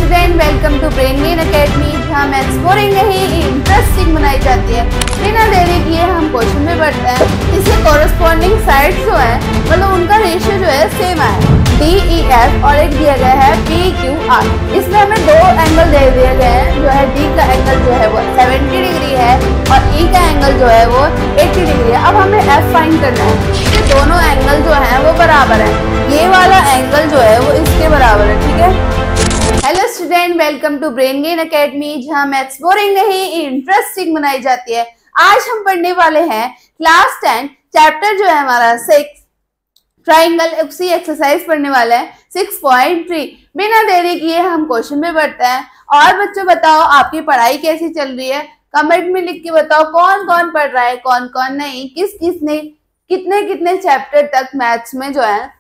Student, welcome to brain gain academy, जहाँ maths boring नहीं interesting बनाई जाती है। बिना देरी किए हम क्वेश्चन में बढ़ते हैं। इसके कॉरेस्पॉन्डिंग साइड्स जो है मतलब उनका रेशियो जो है सेम है, DEF, और एक दिया गया है PQR। इसमें हमें दो एंगल दे दिए गए हैं। जो है D का एंगल जो है वो 70 डिग्री है और E का एंगल जो है वो 80 डिग्री है। अब हमें F फाइंड करना है। ये दोनों एंगल जो है वो बराबर है। ये वाला एंगल जो है वो इसके बराबर है, ठीक है। Hello student, welcome to brain gain academy, जहाँ मैथ्स बोरिंग नहीं इंटरेस्टिंग बनाई जाती है। आज हम पढ़ने वाले हैं क्लास 10 चैप्टर जो है हमारा 6 ट्राइंगल, उसी एक्सरसाइज पढ़ने वाला है 6.3। बिना देरी किए हम क्वेश्चन में बढ़ते हैं। और बच्चों बताओ आपकी पढ़ाई कैसी चल रही है, कमेंट में लिख के बताओ कौन कौन पढ़ रहा है, कौन कौन नहीं, किस किसने कितने कितने चैप्टर तक मैथ्स में जो है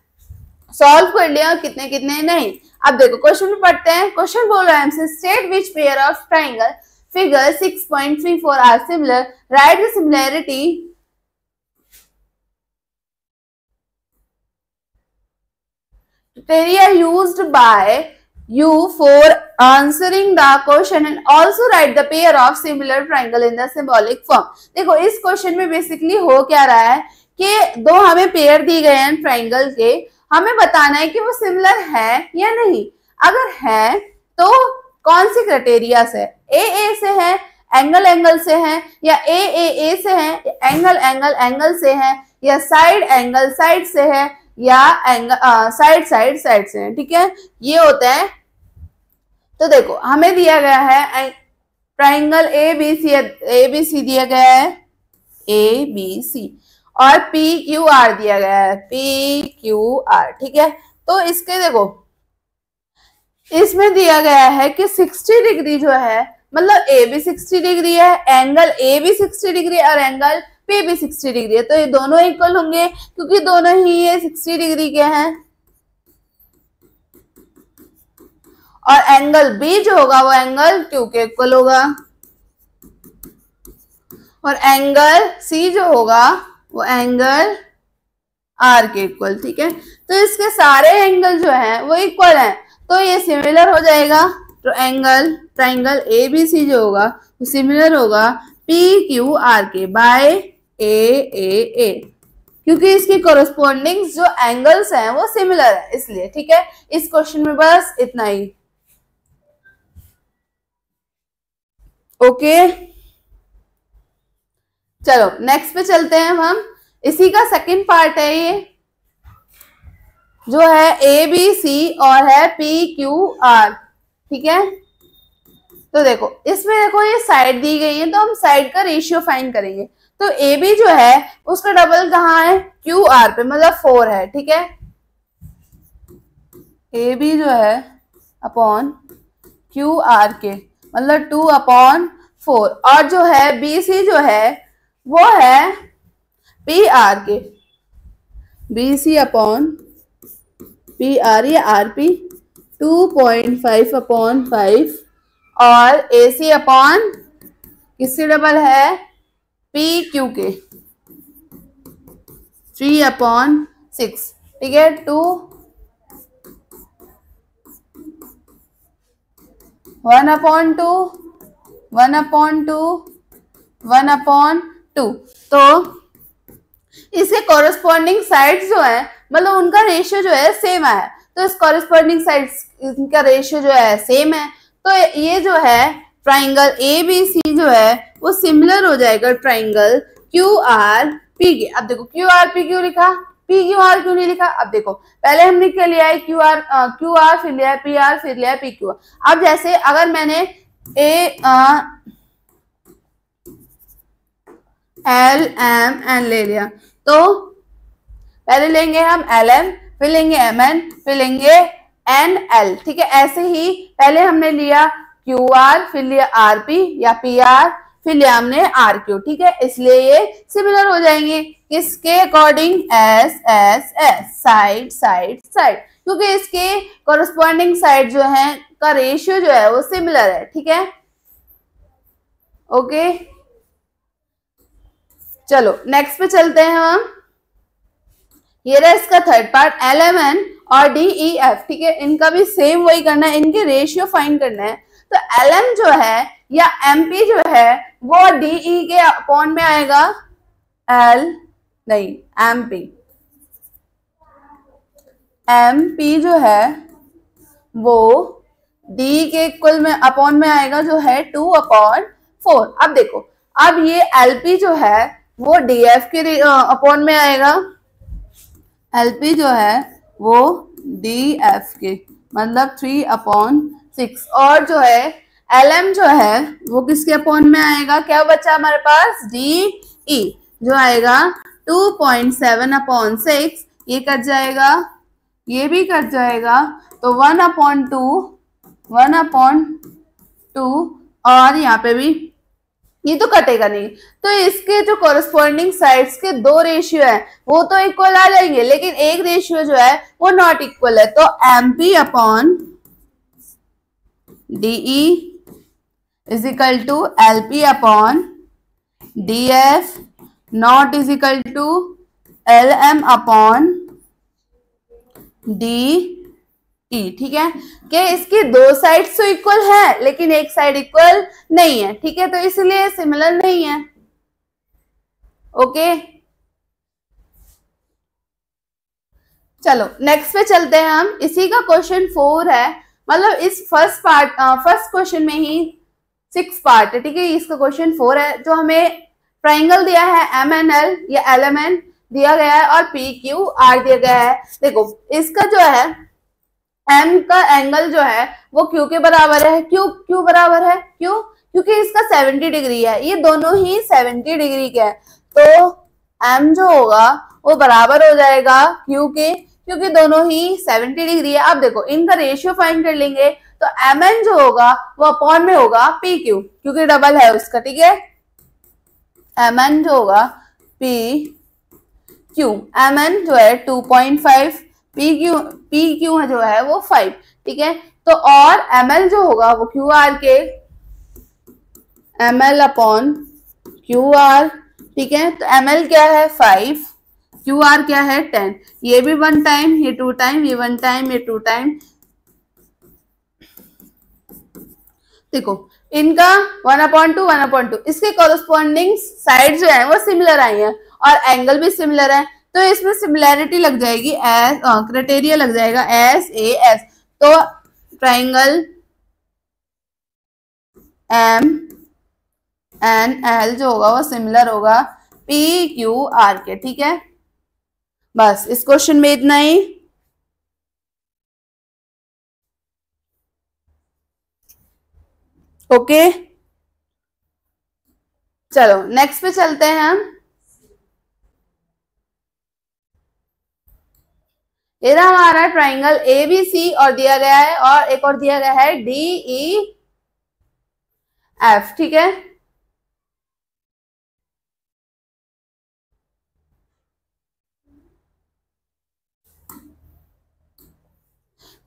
सॉल्व कर लिया और कितने कितने नहीं। अब देखो क्वेश्चन में पढ़ते हैं। क्वेश्चन बोल रहा है हमसे, state which pair of triangle figure 6.34 are similar, right the similarity criteria used by you for answering the question and also write the pair of similar triangle in the symbolic form। देखो इस question में basically हो क्या रहा है कि दो हमें पेयर दिए गए हैं ट्राइंगल के, हमें बताना है कि वो सिमिलर है या नहीं। अगर है तो कौन सी क्राइटेरिया से, ए से है, एंगल एंगल से है, या ए से है, एंगल एंगल एंगल से है, या साइड एंगल साइड से है, या एंगल साइड साइड साइड से है, ठीक है। ये होता है। तो देखो हमें दिया गया है ट्राइंगल ABC दिया गया है, ABC, और PQR दिया गया है, PQR, ठीक है। तो इसके देखो इसमें दिया गया है कि 60 डिग्री जो है मतलब A भी 60 डिग्री है, एंगल A भी 60 डिग्री और एंगल P भी 60 डिग्री है। तो ये दोनों इक्वल होंगे क्योंकि दोनों ही ये 60 डिग्री के हैं। और एंगल B जो होगा वो एंगल Q के इक्वल होगा, और एंगल C जो होगा वो एंगल R के इक्वल, ठीक है। तो इसके सारे एंगल जो हैं वो इक्वल हैं, तो ये सिमिलर हो जाएगा। तो ट्राइंगल ABC जो होगा वो सिमिलर होगा PQR के बाय AAA, क्योंकि इसकी कोरेस्पोंडिंग जो एंगल्स हैं वो सिमिलर है इसलिए, ठीक है। इस क्वेश्चन में बस इतना ही, ओके। चलो नेक्स्ट पे चलते हैं हम। इसी का सेकंड पार्ट है ये, जो है ABC और है PQR, ठीक है। तो देखो इसमें देखो ये साइड दी गई है तो हम साइड का रेशियो फाइंड करेंगे। तो AB जो है उसका डबल कहाँ है, QR पे, मतलब 4 है, ठीक है। AB जो है अपॉन QR के मतलब 2/4, और जो है BC जो है वो है PR के, BC अपॉन PR या RP 2.5/5, और AC अपॉन किससे डबल है, PQ के 3/6, ठीक है। 1/2 1/2 तो इसके कॉरेस्पॉन्डिंग साइड्स जो है मतलब उनका रेशियो जो है सेम है। तो इस कॉरेस्पॉन्डिंग साइड्स इनका रेशियो जो है सेम है, तो ये जो है ट्राइंगल ABC जो है वो सिमिलर हो जाएगा ट्राइंगल QRP के। अब देखो QRP क्यों लिखा, PQR क्यों नहीं लिखा। अब देखो पहले हमने क्या लिया है, QR फिर लिया है PR फिर लिया है PQR। अब जैसे अगर मैंने LMN ले लिया तो पहले लेंगे हम LM, फिर लेंगे MN, फिर लेंगे NL, ठीक है। ऐसे ही पहले हमने लिया QR, फिर लिया RP या PR, फिर लिया हमने RQ, ठीक है। इसलिए ये सिमिलर हो जाएंगे किसके according, S side side side, क्योंकि इसके कॉरेस्पॉन्डिंग साइड जो है का रेशियो जो है वो सिमिलर है, ठीक है, ओके। चलो नेक्स्ट पे चलते हैं हम। ये रहा इसका थर्ड पार्ट, LMN और डी ई एफ, ठीक है, इनका भी सेम वही करना है, इनके रेशियो फाइंड करना है। तो एल एम जो है या एम पी जो है वो डी ई के अपॉन में आएगा, एल नहीं एम पी, एम पी जो है वो डी के इक्वल में अपॉन में आएगा जो है 2/4। अब देखो, अब ये एलपी जो है वो डीएफ के अपॉन में आएगा, एलपी जो है वो डीएफ के मतलब 3/6, और जो है एलएम जो है वो किसके अपॉन में आएगा, क्या बचा हमारे पास, डी ई जो आएगा 2.7/6, ये कट जाएगा, ये भी कट जाएगा, तो 1/2 और यहाँ पे भी ये तो कटेगा नहीं, तो इसके जो कोरस्पॉन्डिंग साइड्स के दो रेशियो है वो तो इक्वल आ जाएंगे, लेकिन एक रेशियो जो है वो नॉट इक्वल है। तो M P upon DE is equal to L P upon D F not is equal to L M upon D E, ठीक है, कि इसकी दो साइड्स तो इक्वल है लेकिन एक साइड इक्वल नहीं है, ठीक है, तो इसलिए सिमिलर नहीं है। ओके, चलो नेक्स्ट पे चलते हैं हम। इसी का क्वेश्चन 4 है, मतलब इस फर्स्ट क्वेश्चन में ही 6 पार्ट है, ठीक है, इसका क्वेश्चन 4 है। जो हमें ट्राइंगल दिया है एम एन एल या एल एम एन दिया गया है और पी क्यू आर दिया गया है। देखो इसका जो है एम का एंगल जो है वो क्यू के बराबर है। क्यू बराबर है, क्यों, क्योंकि इसका 70 डिग्री है, ये दोनों ही 70 डिग्री के हैं, तो एम जो होगा वो बराबर हो जाएगा क्यू के, क्योंकि दोनों ही 70 डिग्री है। अब देखो इनका रेशियो फाइंड कर लेंगे, तो एम एन जो होगा वो अपॉन में होगा पी क्यू, क्योंकि डबल है उसका, ठीक है, एम एन जो होगा पी क्यू, एम एन जो है 2.5, पी क्यू जो है वो 5, ठीक है, तो और एम एल जो होगा वो क्यू आर के, M L upon Q R, ठीक है, तो एम एल क्या है 5, क्यू आर क्या है 10, ये भी 1 टाइम, ये 2 टाइम, ये 1 टाइम, ये 2 टाइम। देखो इनका 1/2 इसके कॉरस्पॉन्डिंग साइड जो है वो सिमिलर आई है और एंगल भी सिमिलर है, तो इसमें सिमिलैरिटी लग जाएगी, एस क्राइटेरिया लग जाएगा एस ए एस, तो ट्राइंगल एम एन एल जो होगा वो सिमिलर होगा पी क्यू आर के, ठीक है। बस इस क्वेश्चन में इतना ही। ओके, चलो नेक्स्ट पे चलते हैं हम। ये रहा हमारा ट्राइंगल ए बी सी और दिया गया है, और एक और दिया गया है डी ई एफ, ठीक है।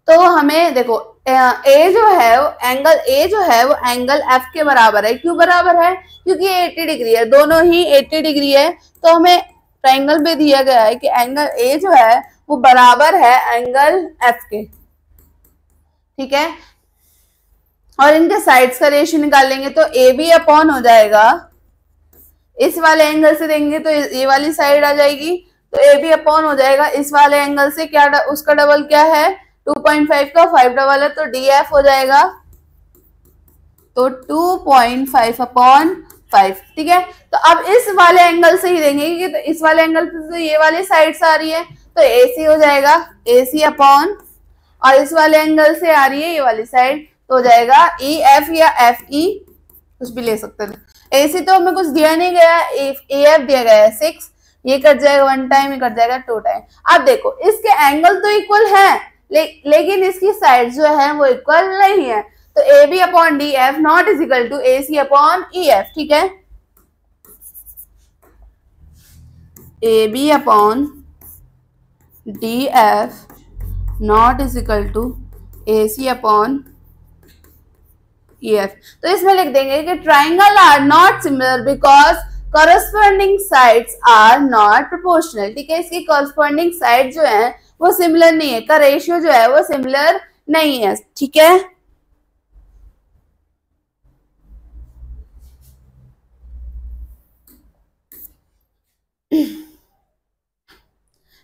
तो हमें देखो ए जो है एंगल ए जो है वो एंगल एफ के बराबर है। क्यों बराबर है, क्योंकि ये 80 डिग्री है, दोनों ही 80 डिग्री है, तो हमें ट्राइंगल में दिया गया है कि एंगल ए जो है वो बराबर है एंगल एफ के, ठीक है, और इनके साइड्स का रेशियो निकालेंगे तो ए बी अपॉन हो जाएगा, इस वाले एंगल से देंगे तो ये वाली साइड आ जाएगी, तो ए बी अपॉन हो जाएगा इस वाले एंगल से, क्या उसका डबल क्या है 2.5 का 5 डबल है, तो डी एफ हो जाएगा, तो 2.5/5, ठीक है। तो अब इस वाले एंगल से ही देंगे कि तो इस वाले एंगल से तो ये वाली साइड्स आ रही है, तो ए सी हो जाएगा ए सी अपॉन, और इस वाले एंगल से आ रही है ये वाली साइड, तो हो जाएगा ई एफ या एफ ई, कुछ भी ले सकते हैं। ए सी तो हमें कुछ दिया नहीं गया, ए एफ दिया गया है 6, ये कट जाएगा 1 टाइम, ये कट जाएगा 2 टाइम। अब देखो इसके एंगल तो इक्वल है, लेकिन इसकी साइड जो है वो इक्वल नहीं है, तो A B upon D F not is equal to A C upon E F, ठीक है। A B upon D F not is equal to A C upon E F. तो इसमें लिख देंगे कि triangle are not similar because corresponding sides are not proportional, ठीक है, इसकी corresponding साइड जो है वो सिमिलर नहीं है, का रेशियो जो है वो सिमिलर नहीं है, ठीक है।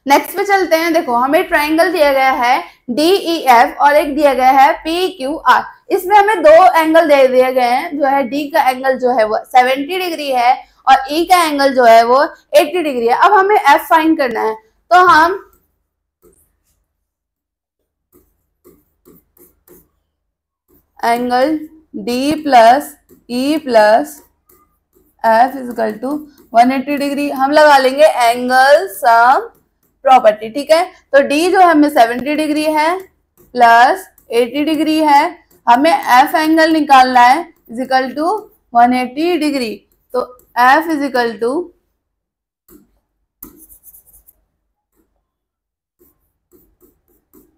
नेक्स्ट पे चलते हैं। देखो हमें ट्राइंगल दिया गया है DEF और एक दिया गया है PQR। इसमें हमें दो एंगल दे दिए गए हैं, जो है D का एंगल जो है वो 70 डिग्री है और E का एंगल जो है वो 80 डिग्री है। अब हमें F फाइंड करना है, तो हम angle D plus E plus F is equal to 180 degree हम लगा लेंगे एंगल सम प्रॉपर्टी, ठीक है। तो D जो हमें 70 डिग्री है प्लस 80 डिग्री है, हमें F एंगल निकालना है इजिकल टू 180 डिग्री। तो F is equal to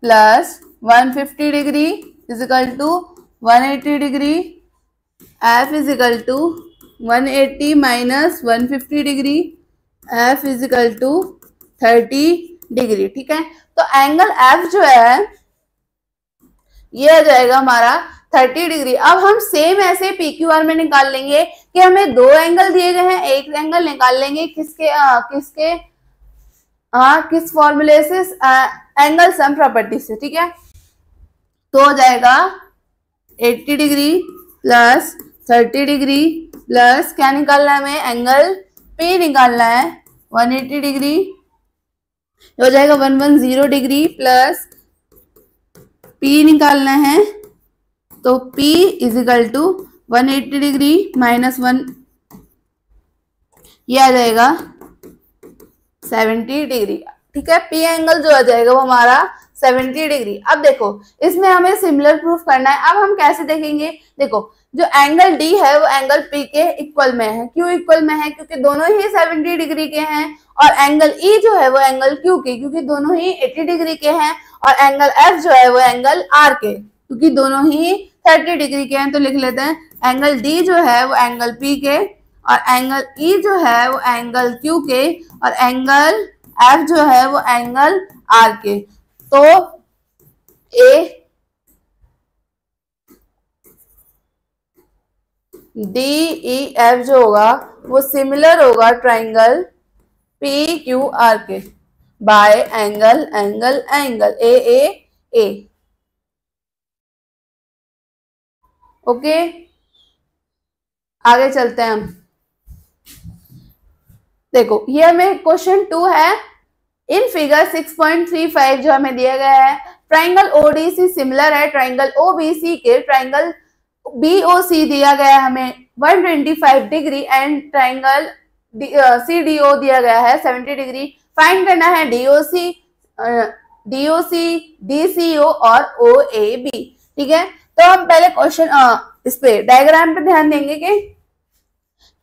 plus 150 degree is equal to 180 degree, F is equal to 180 minus 150 degree, F is equal to 30 degree, ठीक है। तो एंगल F जो है ये आ जाएगा हमारा 30 डिग्री। अब हम सेम ऐसे PQR में निकाल लेंगे कि हमें दो एंगल दिए गए हैं, एक एंगल निकाल लेंगे किस फॉर्मूले से, एंगल सम प्रॉपर्टी से, ठीक है। तो हो जाएगा 80 डिग्री प्लस 30 डिग्री प्लस क्या निकालना है हमें, एंगल P निकालना है 180 डिग्री, हो जाएगा 110 डिग्री प्लस P निकालना है, तो P is equal to 180 degree minus 1, ये आ जाएगा 70 डिग्री, ठीक है। P एंगल जो आ जाएगा वो हमारा 70 डिग्री। अब देखो इसमें हमें सिमिलर प्रूफ करना है। अब हम कैसे देखेंगे, देखो जो एंगल D है वो एंगल P के इक्वल में है। क्यों इक्वल में है, क्योंकि दोनों ही 70 डिग्री के हैं। और एंगल E जो है वो एंगल Q के, क्योंकि दोनों ही 80 डिग्री के हैं। और एंगल F जो है वो एंगल R के, क्योंकि दोनों ही 30 डिग्री के हैं। तो लिख लेते हैं एंगल D जो है वो एंगल P के, और एंगल E जो है वो एंगल Q के, और एंगल F जो है वो एंगल R के। तो DEF जो होगा वो सिमिलर होगा ट्राइंगल PQR के by angle angle angle AAA। Okay, आगे चलते हैं हम। देखो ये हमें क्वेश्चन 2 है। इन फिगर 6.35 जो हमें दिया गया है, ट्राइंगल ODC सिमिलर है ट्राइंगल OBC के। ट्राइंगल BOC दिया गया है हमें 125 डिग्री एंड ट्राइंगल CDO दिया गया है 70 डिग्री। फाइंड करना है DOC, DCO और OAB, ठीक है। तो हम पहले क्वेश्चन इस पे डायग्राम पे ध्यान देंगे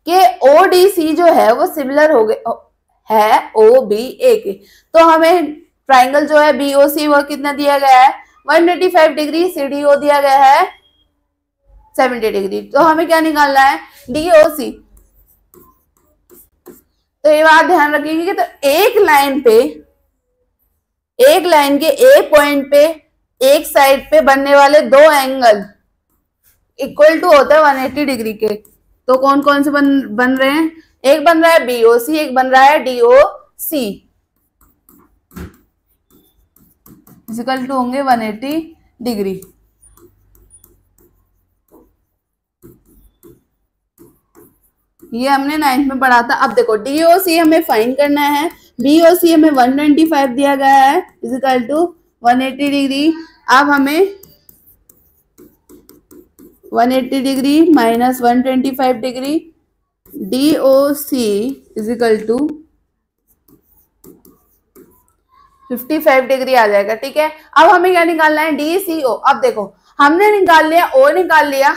कि ODC जो है वो सिमिलर हो गए है OBA के। तो हमें ट्राइंगल जो है BOC वो कितना दिया गया है 125 डिग्री, CDO दिया गया है 70 डिग्री। तो हमें क्या निकालना है DOC। तो ये बात ध्यान रखिएगा कि तो एक लाइन के A पॉइंट पे एक साइड पे बनने वाले दो एंगल इक्वल टू होता है 180 डिग्री के। तो कौन कौन से बन रहे हैं, एक बन रहा है BOC, एक बन रहा है DOC, इक्वल टू होंगे 180 डिग्री। ये हमने 9th में पढ़ा था। अब देखो DOC हमें फाइंड करना है। BOC हमें 125 दिया गया है इक्वल टू 180 डिग्री। अब हमें 180 degree minus 125 degree, DOC is equal to 55 degree आ जाएगा, ठीक है। अब हमें क्या निकालना है DCO। अब देखो हमने निकाल लिया O निकाल लिया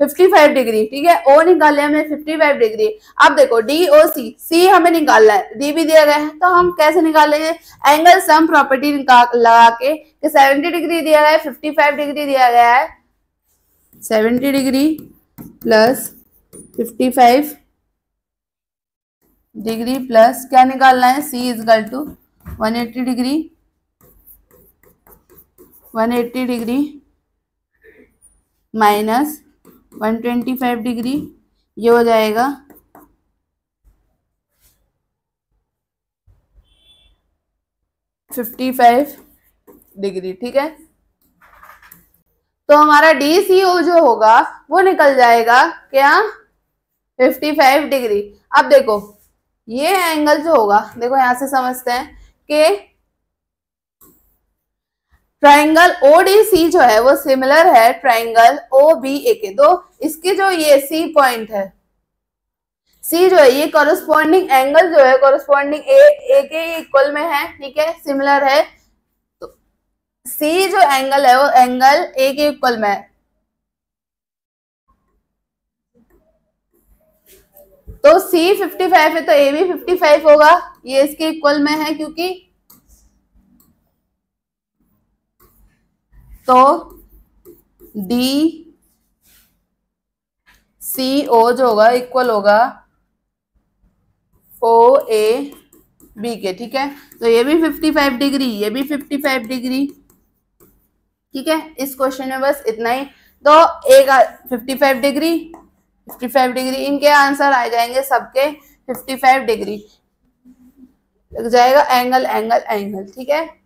55 डिग्री, ठीक है। O निकाल लिया हमने 55 डिग्री। अब देखो DOC, C हमें निकालना है, D भी दिया गया है। तो हम कैसे निकालेंगे, एंगल सम प्रॉपर्टी लगा के 70 डिग्री दिया गया है, 55 डिग्री दिया गया है, 70 डिग्री प्लस 55 डिग्री प्लस क्या निकालना है C is equal to 180 degree 180 degree minus 125 degree, ये हो जाएगा 55 डिग्री। ठीक है, तो हमारा DCO जो होगा वो निकल जाएगा क्या, 55 डिग्री। अब देखो ये एंगल जो होगा, देखो यहां से समझते हैं कि ट्राइंगल ODC जो है वो सिमिलर है ट्राइंगल OBA के। तो इसके जो ये C पॉइंट है, C जो है ये कॉरेस्पॉन्डिंग एंगल जो है कॉरेस्पॉन्डिंग ए के इक्वल में है। ठीक है, सिमिलर है, तो C जो एंगल है वो एंगल A के इक्वल में है। तो C 55 है तो A भी 55 होगा, ये इसके इक्वल में है क्योंकि, तो DCO जो होगा इक्वल होगा OAB के। ठीक है, तो ये भी 55 डिग्री, ये भी 55 डिग्री। ठीक है, इस क्वेश्चन में बस इतना ही। तो एक 55 डिग्री 55 डिग्री, इनके आंसर आ जाएंगे सबके 55 डिग्री लग जाएगा, एंगल एंगल एंगल। ठीक है,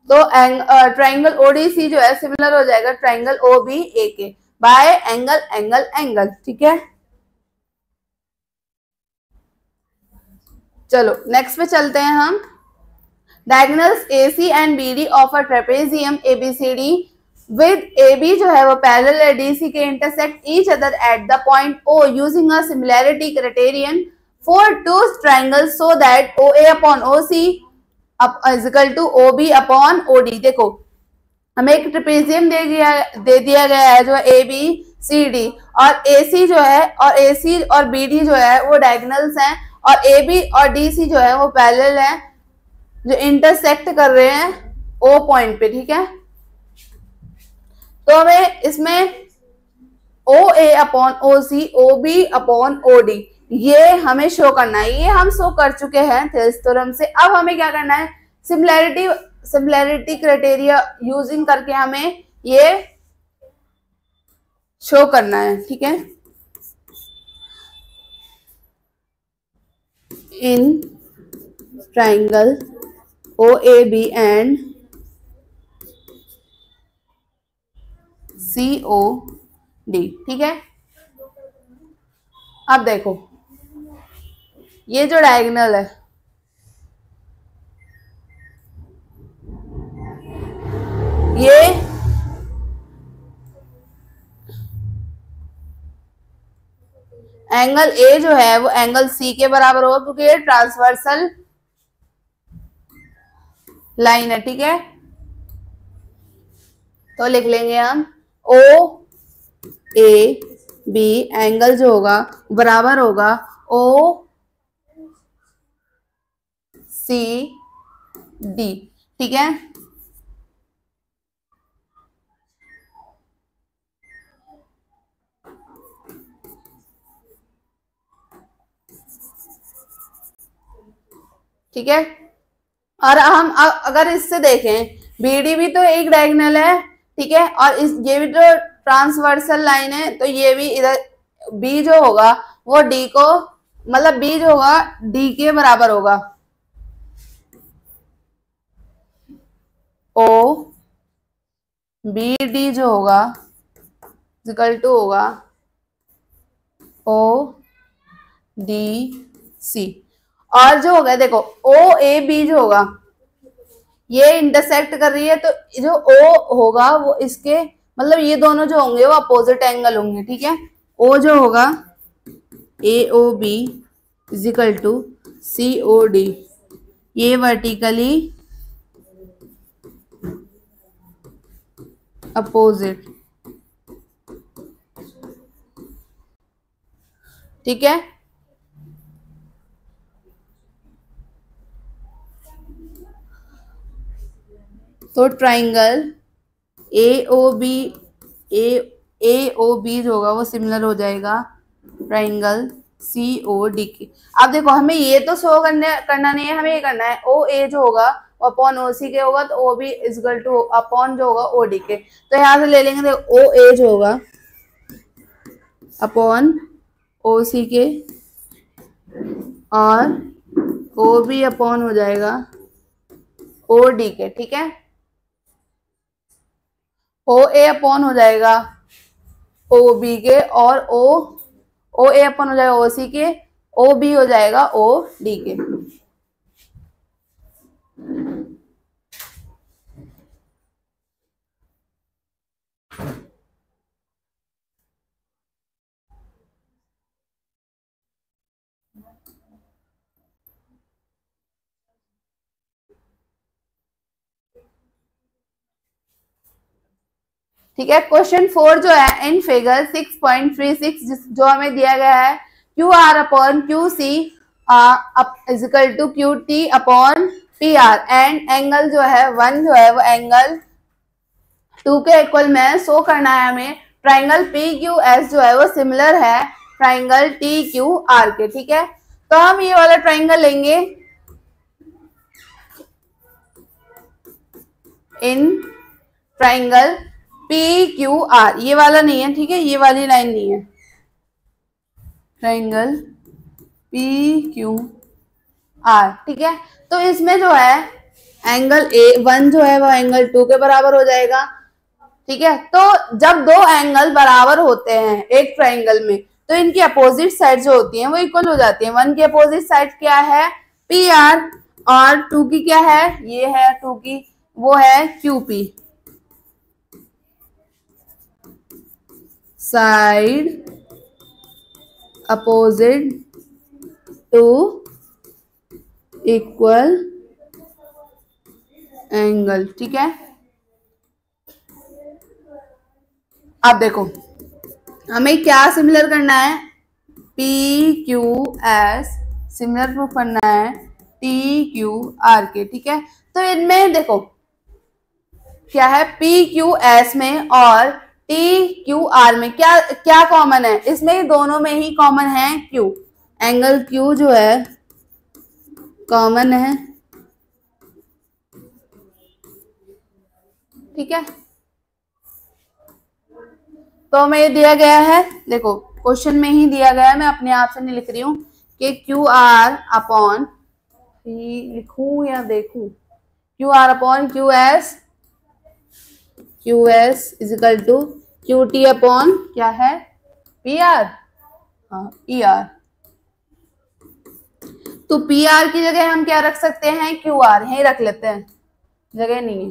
तो ट्राइंगल ODC जो है सिमिलर हो जाएगा ट्राइंगल OBA के बाय एंगल एंगल एंगल। ठीक है, चलो नेक्स्ट पे चलते हैं हम। Diagonals AC and BD of a trapezium ABCD with AB जो है वो पैरेलल है DC के, intersect each other at the point O using a similarity criterion for two triangles so that OA upon OC equal to OB upon OD। देखो हमें एक trapezium दे दिया गया है जो ABCD, और AC जो है और AC और BD जो है वो डायगोनल्स हैं, और AB और DC जो है वो पैरेलल हैं जो इंटरसेक्ट कर रहे हैं O पॉइंट पे। ठीक है, तो हमें इसमें OA upon OC OB upon OD ये हमें शो करना है, ये हम शो कर चुके हैं थेल्स थ्योरम से। अब हमें क्या करना है, सिमिलैरिटी क्राइटेरिया यूजिंग करके हमें ये शो करना है। ठीक है, in triangle OAB and COD। ठीक है, अब देखो ये जो डायगोनल है ये एंगल A जो है वो एंगल C के बराबर होगा क्योंकि ये ट्रांसवर्सल लाइन है। ठीक है, तो लिख लेंगे हम OAB एंगल जो होगा बराबर होगा OCD। ठीक है, ठीक है, और हम अगर इससे देखें BD भी तो एक डायगोनल है। ठीक है, और इस ये भी तो ट्रांसवर्सल लाइन है, तो ये भी इधर B जो होगा वो D को, मतलब B जो होगा D के बराबर होगा। OBD जो होगा इक्वल टू होगा ODC, और जो होगा देखो OAB जो होगा ये इंटरसेक्ट कर रही है, तो जो O होगा वो इसके, मतलब ये दोनों जो होंगे वो अपोजिट एंगल होंगे। ठीक है, O जो होगा AOB is equal to COD, ये वर्टिकली अपोजिट। ठीक है, तो ट्राइंगल AOB जो होगा वो सिमिलर हो जाएगा ट्राइंगल COD के। अब देखो हमें ये तो शो करना नहीं है, हमें ये करना है OA जो होगा अपॉन ओ सी के होगा, तो O B is equal to upon जो होगा ओ डी के। तो यहाँ से ले लेंगे ओ ए जो होगा अपॉन ओ सी के, और ओ बी अपॉन हो जाएगा ओ डी के। ठीक है, ओ ए अपॉन हो जाएगा ओ बी के, और ओ ए अपॉन हो जाएगा ओ सी के, ओ बी हो जाएगा ओ डी के। ठीक है, क्वेश्चन 4 जो है इन फिगर 6.36 जो हमें दिया गया है Q R upon Q C is equal to Q T upon P R, and angle जो है 1 जो है वो एंगल 2 के इक्वल में शो करना है हमें। ट्राइंगल पी क्यू एस जो है वो सिमिलर है ट्राइंगल टी क्यू आर के। ठीक है, तो हम ये वाला ट्राइंगल लेंगे in triangle P Q R, ये वाला नहीं है, ठीक है, ये वाली लाइन नहीं है, ट्राइंगल पी क्यू आर। ठीक है, तो इसमें जो है एंगल A1 जो है वो एंगल 2 के बराबर हो जाएगा। ठीक है, तो जब दो एंगल बराबर होते हैं एक ट्राइंगल में, तो इनकी अपोजिट साइड जो होती हैं वो इक्वल हो जाती हैं। 1 की अपोजिट साइड क्या है पी आर, और 2 की क्या है, ये है 2 की, वो है Q P. Side opposite to equal angle. ठीक है, अब देखो हमें क्या सिमिलर करना है, P Q S similar proof करना है टी क्यू आर के। ठीक है, तो इनमें देखो क्या है, पी क्यू एस में और टी क्यू आर में क्या क्या कॉमन है, इसमें दोनों में ही कॉमन है क्यू, एंगल क्यू जो है कॉमन है। ठीक है, तो हमें ये दिया गया है, देखो क्वेश्चन में ही दिया गया है, मैं अपने आप से नहीं लिख रही हूं कि क्यू आर अपॉन, लिखूं या देखूं, Q R upon Q S is equal to Q T upon क्या है पी आर, हाँ पी आर। तो पी आर की जगह हम क्या रख सकते हैं, क्यू आर, यही रख लेते हैं, जगह नहीं है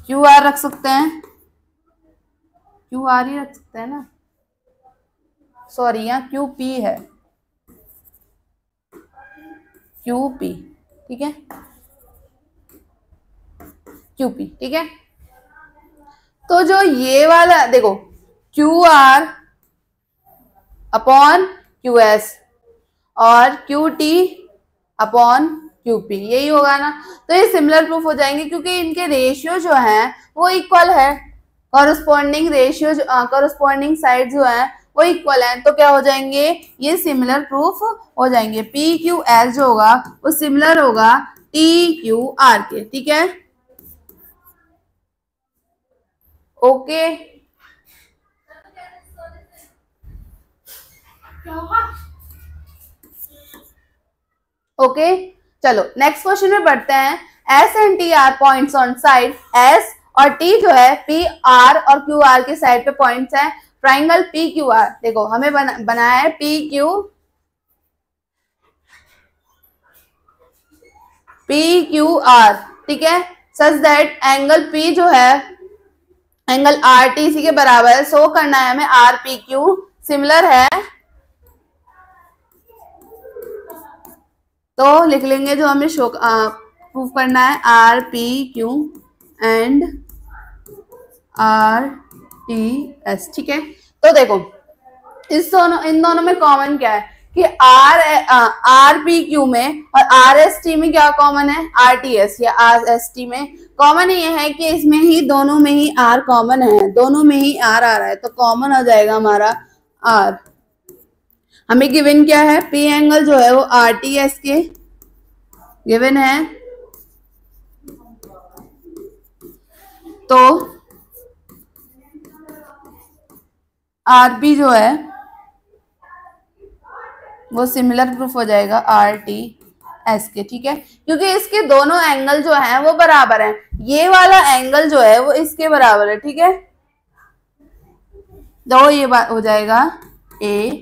क्यू आर रख सकते हैं, क्यू आर ही रख सकते हैं ना, सॉरी यहाँ क्यू पी है, क्यू पी। ठीक है, क्यू पी। ठीक है, तो जो ये वाला देखो Q R upon Q S और Q T upon Q P, यही होगा ना। तो ये सिमिलर प्रूफ हो जाएंगे क्योंकि इनके रेशियो जो है वो इक्वल है, कॉरस्पॉन्डिंग रेशियो कॉरस्पॉन्डिंग साइड जो है वो इक्वल है, तो क्या हो जाएंगे, ये सिमिलर प्रूफ हो जाएंगे। पी क्यू एस जो होगा वो सिमिलर होगा टी क्यू आर के। ठीक है, ओके ओके, चलो नेक्स्ट क्वेश्चन में बढ़ते हैं। S and T R points on side, S और टी जो है पी आर और क्यू आर के साइड पे पॉइंट्स हैं ट्राइंगल पी क्यू आर। देखो हमें बनाया है पी क्यू आर, ठीक है, सच दैट एंगल पी जो है एंगल आर टी सी के बराबर है, शो करना है हमें आर पी क्यू सिमिलर है, तो लिख लेंगे जो हमें शो प्रूफ करना है R P Q and R T S. ठीक है, तो देखो इन दोनों में कॉमन क्या है कि आर पी क्यू में और आर एस टी में क्या कॉमन है, आर टी एस या आर एस टी में कॉमन ये है कि इसमें ही दोनों में ही आर कॉमन है, दोनों में ही आर आ रहा है, तो कॉमन हो जाएगा हमारा आर। हमें गिवन क्या है, पी एंगल जो है वो आर टी एस के गिवन है तो आरपी जो है वो सिमिलर प्रूफ हो जाएगा आर टी एस के, ठीक है, क्योंकि इसके दोनों एंगल जो हैं वो बराबर हैं। ये वाला एंगल जो है वो इसके बराबर है, ठीक है। तो ये बात हो जाएगा ए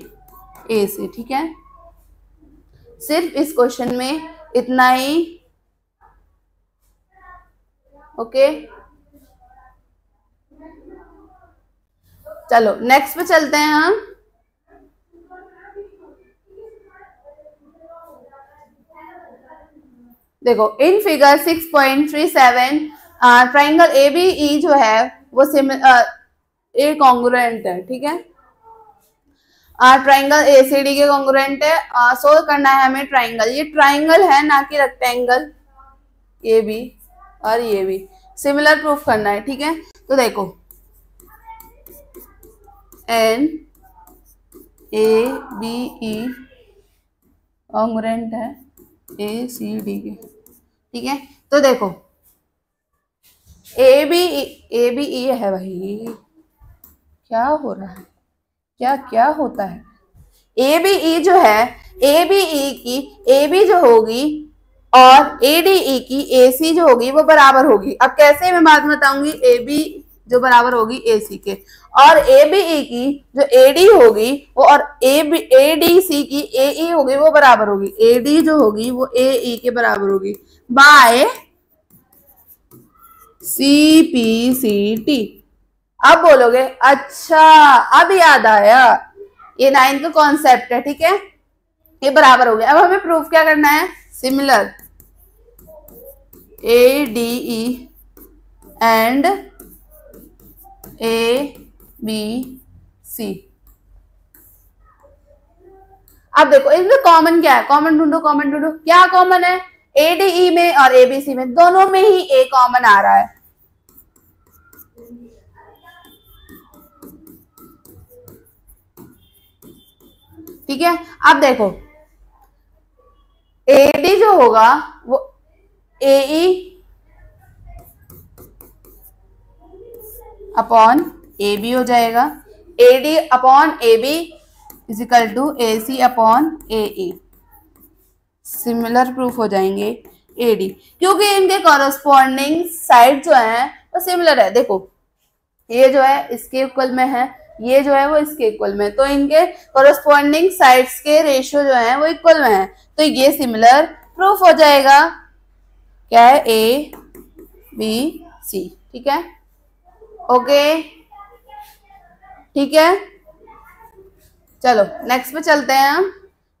से, ठीक है। सिर्फ इस क्वेश्चन में इतना ही, ओके। चलो नेक्स्ट पे चलते हैं हम। देखो in figure 6.37 triangle A B E जो है वो ए कॉन्ग्रुएंट है, ठीक है। ट्राइंगल ए सी डी के कॉन्ग्रुएंट है। सोल्व करना है हमें ट्राइंगल, ये ट्राइंगल है ना कि रेक्टेंगल, ये भी और ये भी सिमिलर प्रूफ करना है, ठीक है। तो देखो N A B E congruent है ए सी डी के, ठीक है। तो देखो ए बी ई है भाई, क्या हो रहा है, क्या क्या होता है। ए बी ई जो है, ए बी ई की ए बी जो होगी और ए डी ई की ए सी जो होगी वो बराबर होगी। अब कैसे मैं बात बताऊंगी, ए बी जो बराबर होगी ए सी के, और ए बी ई की जो ए डी होगी वो और ए डी सी की ए ई होगी वो बराबर होगी। ए डी जो होगी वो ए ई के बराबर होगी by C P C T. अब बोलोगे अच्छा अब याद आया, ये 9th का कॉन्सेप्ट है, ठीक है, ये बराबर हो गया। अब हमें प्रूफ क्या करना है, similar A D E and A B C. अब देखो इसमें कॉमन क्या है, कॉमन ढूंढो, कॉमन ढूंढो। क्या कॉमन है, ए डी ई में और ए बी सी में दोनों में ही ए कॉमन आ रहा है, ठीक है। अब देखो ए डी जो होगा वो ए ई अपॉन ए बी हो जाएगा, A D upon A B is equal to A C upon A E. Similar proof हो जाएंगे ए डी, क्योंकि इनके कॉरस्पॉन्डिंग साइड जो है वो सिमिलर है। देखो ये जो है इसके इक्वल में है, ये जो है वो इसके इक्वल में, तो इनके कॉरस्पॉन्डिंग साइड्स के रेशियो जो है वो इक्वल में है, तो ये सिमिलर प्रूफ हो जाएगा। क्या है, ए बी सी, ठीक है, ओके, ठीक है। चलो नेक्स्ट पे चलते हैं हम।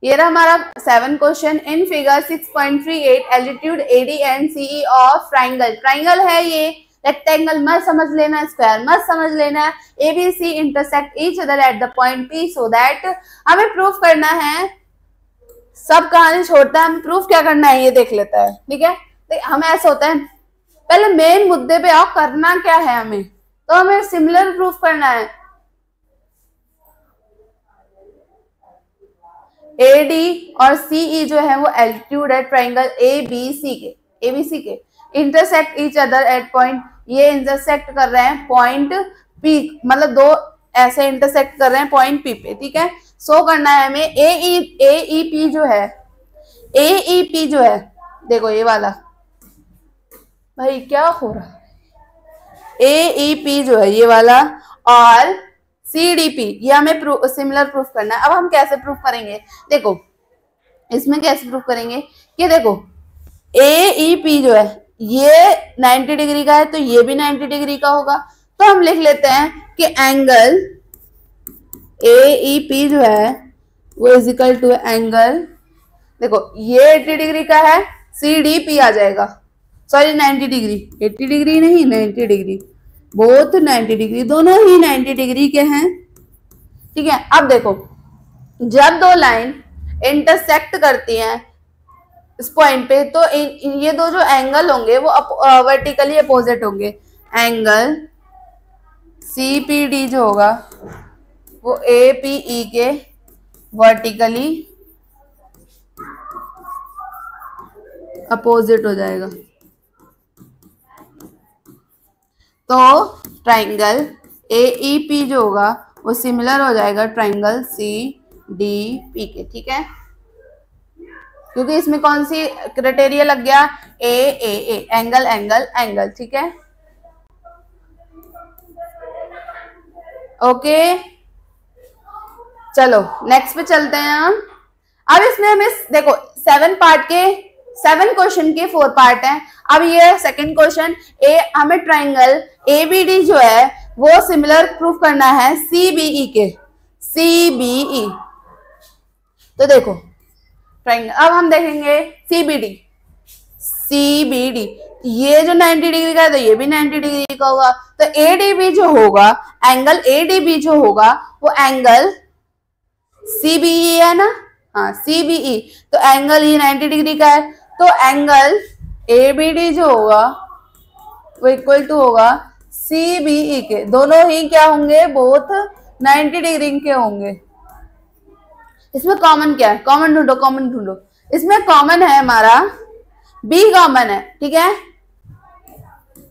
ये रहा हमारा 7 question. In figure 6.38 altitude AD and CE of triangle, triangle है ये, रेक्टेंगल मत समझ लेना, स्क्वायर मत समझ लेना। ABC intersect each other at the point P so that, हमें प्रूफ करना है, सब कहानी छोड़ता है, हमें प्रूफ क्या करना है ये देख लेता है, ठीक है। हमें ऐसा होता है पहले मेन मुद्दे पे आओ, करना क्या है हमें, तो हमें सिमिलर प्रूफ करना है। AD और CE जो है वो एल्टीट्यूड है ट्राइंगल ABC के, intersect each other eight point, ये इंटरसेक्ट कर रहे हैं पॉइंट P, मतलब दो ऐसे इंटरसेक्ट कर रहे हैं पॉइंट P पे, ठीक है। सो करना है हमें AEP जो है, AEP जो है, देखो ये वाला, भाई क्या हो रहा है, AEP जो है ये वाला और CDP, ये हमें सिमिलर प्रूफ करना है। अब हम कैसे प्रूफ करेंगे, देखो इसमें कैसे प्रूफ करेंगे कि देखो AEP जो है ये 90 डिग्री का है, तो ये भी 90 डिग्री का होगा, तो हम लिख लेते हैं कि एंगल AEP जो है वो इज इक्वल टू एंगल, देखो ये 80 डिग्री का है, CDP आ जाएगा, सॉरी 90 डिग्री, 80 डिग्री नहीं 90 डिग्री, बोथ 90 डिग्री, दोनों ही 90 डिग्री के हैं, ठीक है। अब देखो जब दो लाइन इंटरसेक्ट करती हैं इस पॉइंट पे, तो ये दो जो एंगल होंगे वो वर्टिकली अपोजिट होंगे। एंगल CPD जो होगा वो APE के वर्टिकली अपोजिट हो जाएगा। तो ट्राइंगल AEP जो होगा वो सिमिलर हो जाएगा ट्राइंगल CDP के, ठीक है, क्योंकि इसमें कौन सी क्राइटेरिया लग गया, AAA, एंगल एंगल एंगल, ठीक है। ओके, चलो नेक्स्ट पे चलते हैं हम। अब इसमें हमें देखो 7 क्वेश्चन के 4 पार्ट हैं। अब ये सेकंड क्वेश्चन हमें ट्राइंगल ABD जो है वो सिमिलर प्रूफ करना है CBE के, CBE। तो देखो ट्राइंगल, अब हम देखेंगे CBD, CBD ये जो 90 डिग्री का है तो ये भी 90 डिग्री का होगा, तो ADB जो होगा, एंगल ADB जो होगा वो एंगल CBE है ना, हाँ CBE, तो एंगल ये 90 डिग्री का है, तो एंगल ABD जो होगा वो इक्वल टू होगा CBE के, दोनों ही क्या होंगे, बोथ 90 डिग्री के होंगे। इसमें कॉमन क्या है, कॉमन ढूंढो, कॉमन ढूंढो। इसमें कॉमन है हमारा B कॉमन है, ठीक है,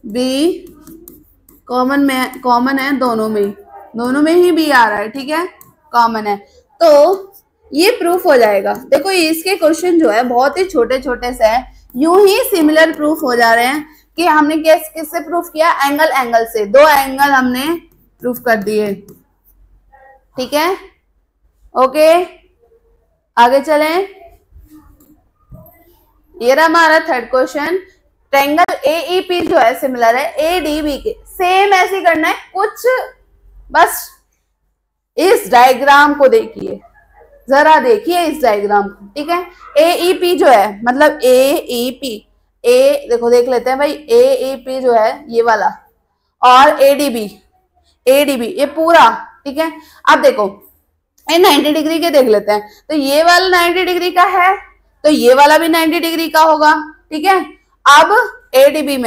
B कॉमन है दोनों में ही B आ रहा है, ठीक है, कॉमन है, तो ये प्रूफ हो जाएगा। देखो इसके क्वेश्चन जो है बहुत ही छोटे छोटे से हैं, यूं ही सिमिलर प्रूफ हो जा रहे हैं कि हमने किससे प्रूफ किया, एंगल एंगल से, 2 एंगल हमने प्रूफ कर दिए, ठीक है। ओके, आगे चलें। ये रहा हमारा थर्ड क्वेश्चन, ट्रायंगल AEP जो है सिमिलर है ADB के, सेम ऐसे करना है कुछ, बस इस डायग्राम को देखिए, जरा देखिए इस डायग्राम को, ठीक है। AEP जो है मतलब AEP, देखो देख लेते हैं भाई, AEP जो है ये वाला, और ADB ये पूरा, ठीक है। अब देखो ये 90 डिग्री के देख लेते हैं, तो ये वाला 90 डिग्री का है तो ये वाला भी 90 डिग्री का होगा, ठीक है। अब ADB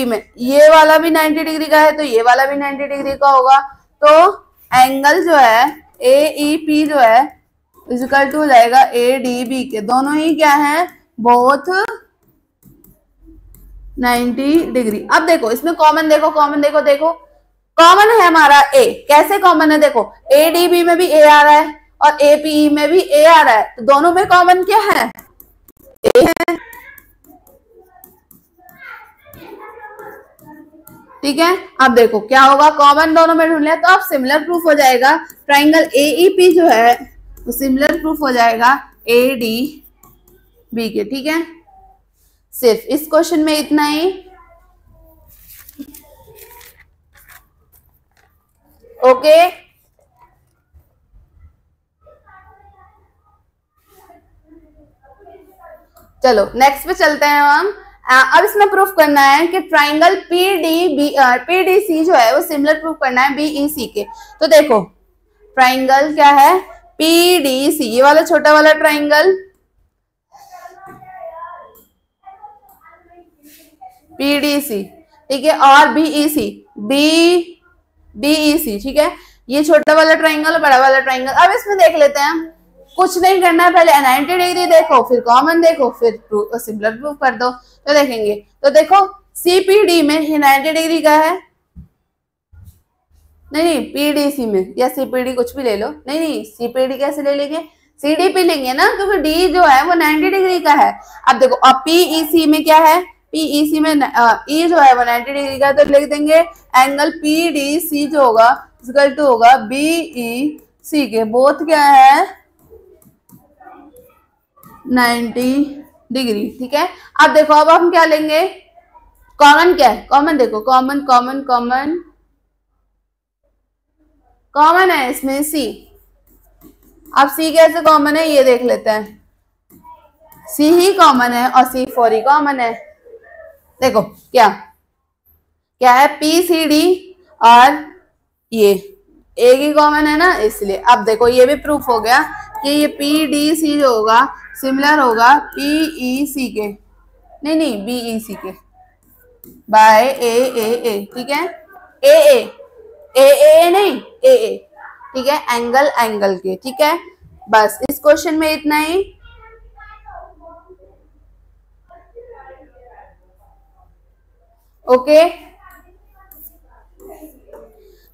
में ये वाला भी 90 डिग्री का है तो ये वाला भी 90 डिग्री का होगा, तो एंगल जो है AEP जो है इक्वल टू हो जाएगा ADB के, दोनों ही क्या है, बोथ 90 डिग्री। अब देखो इसमें कॉमन देखो कॉमन है हमारा A, कैसे कॉमन है, देखो ADB में भी A आ रहा है और APE में भी A आ रहा है, तो दोनों में कॉमन क्या है, A है, ठीक है। अब देखो क्या होगा, कॉमन दोनों में ढूंढ लिया तो अब सिमिलर प्रूफ हो जाएगा, ट्राइंगल AEP जो है वो सिमिलर प्रूफ हो जाएगा ADB के, ठीक है। सिर्फ इस क्वेश्चन में इतना ही। ओके, चलो नेक्स्ट पे चलते हैं हम। अब इसमें प्रूफ करना है कि ट्राइंगल PDC जो है वो सिमिलर प्रूफ करना है BEC के। तो देखो ट्राइंगल क्या है, PDC, ये वाला छोटा वाला ट्राइंगल PDC, ठीक है, और BEC, ठीक है, ये छोटा वाला ट्राइंगल और बड़ा वाला ट्राइंगल। अब इसमें देख लेते हैं, कुछ नहीं करना है, पहले 90 डिग्री देखो, फिर कॉमन देखो, फिर सिमिलर प्रूफ कर दो। तो देखेंगे, तो देखो CPD में ये 90 डिग्री का है, नहीं PDC में, या CPD कुछ भी ले लो, नहीं CPD कैसे ले लेंगे, CDP लेंगे ना, क्योंकि D जो है वो 90 डिग्री का है। अब देखो अब PEC में क्या है, PEC में E जो है वो 90 डिग्री का है, तो लिख देंगे एंगल PDC जो होगा इक्वल टू होगा BEC के, बोथ क्या है 90 डिग्री, ठीक है। अब देखो अब हम क्या लेंगे, कॉमन क्या है, कॉमन देखो, कॉमन है इसमें C। अब C कैसे कॉमन है ये देख लेते हैं, C ही कॉमन है और C4 ही कॉमन है। देखो क्या है, PCD और ये एक ही कॉमन है ना, इसलिए। अब देखो ये भी प्रूफ हो गया कि ये PDC जो होगा सिमिलर होगा PEC के, नहीं BEC के बाय AAA, ठीक है, AA नहीं AA, ठीक है, एंगल के, ठीक है। बस इस क्वेश्चन में इतना ही। ओके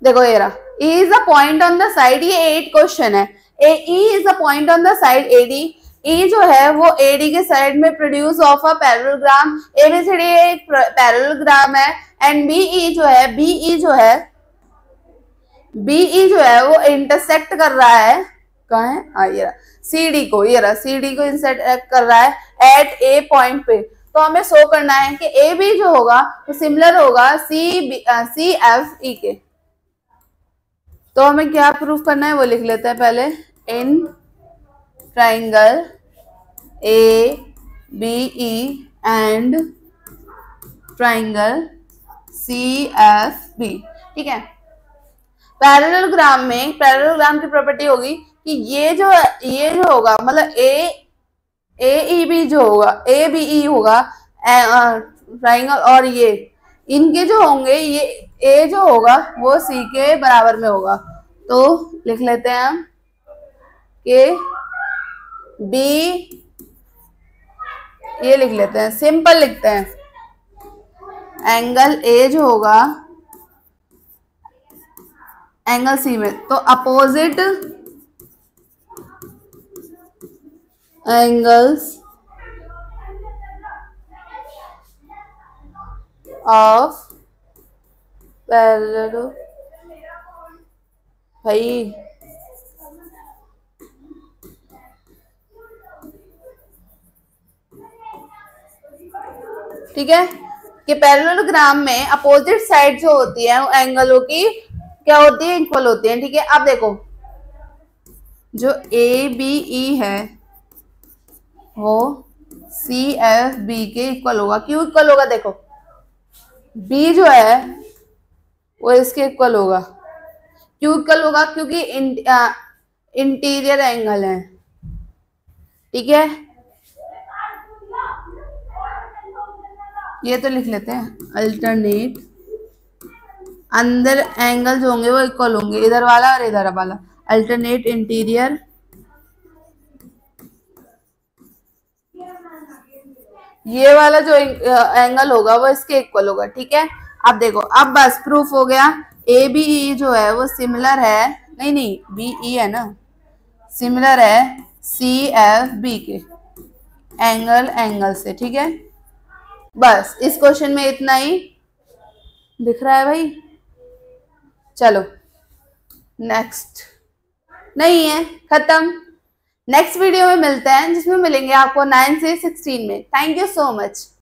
देखो ये रहा, E is a point on the side, ये 8 क्वेश्चन है। E is a point on the side AD, E जो है वो AD के साइड में produce of a parallelogram, ABCD एक पैरेललोग्राम है, एंड BE जो है BE जो है वो इंटरसेक्ट कर रहा है, कहाँ है, ये रहा CD को, ये रहा CD को इंटरसेक्ट कर रहा है एट A पॉइंट पे। तो हमें शो करना है कि AB जो होगा वो सिमिलर होगा CFE के। तो हमें क्या प्रूफ करना है वो लिख लेते हैं पहले। In triangle ABE and triangle CFB, ठीक है। पैरेललोग्राम की प्रॉपर्टी होगी कि ये जो होगा मतलब AEB जो होगा, ABE होगा ट्राइंगल, और ये इनके जो होंगे, ये A जो होगा वो C के बराबर में होगा। तो लिख लेते हैं हम कि B, ये लिख लेते हैं, सिंपल लिखते हैं, एंगल A जो होगा एंगल C में, तो अपोजिट एंगल्स ऑफ पैरेलल, भाई ठीक है, कि पैरेललोग्राम में अपोजिट साइड जो होती है वो एंगलों की क्या होती है, इक्वल होती है, ठीक है। अब देखो जो ABE है वो CFB के इक्वल होगा। क्यों इक्वल होगा, देखो B जो है वो इसके इक्वल होगा। क्यों इक्वल होगा, क्योंकि इंटीरियर एंगल है, ठीक है। ये तो लिख लेते हैं अल्टरनेट, अंदर एंगल जो होंगे वो इक्वल होंगे, इधर वाला और इधर वाला, अल्टरनेट इंटीरियर ये वाला जो एंगल होगा वो इसके इक्वल होगा, ठीक है। अब देखो, अब बस प्रूफ हो गया, ABE जो है वो सिमिलर है, नहीं BE है ना, सिमिलर है CFB के एंगल से, ठीक है। बस इस क्वेश्चन में इतना ही दिख रहा है भाई। चलो नेक्स्ट, नहीं है, खत्म। नेक्स्ट वीडियो में मिलते हैं जिसमें मिलेंगे आपको 9 से 16 में। Thank you so much.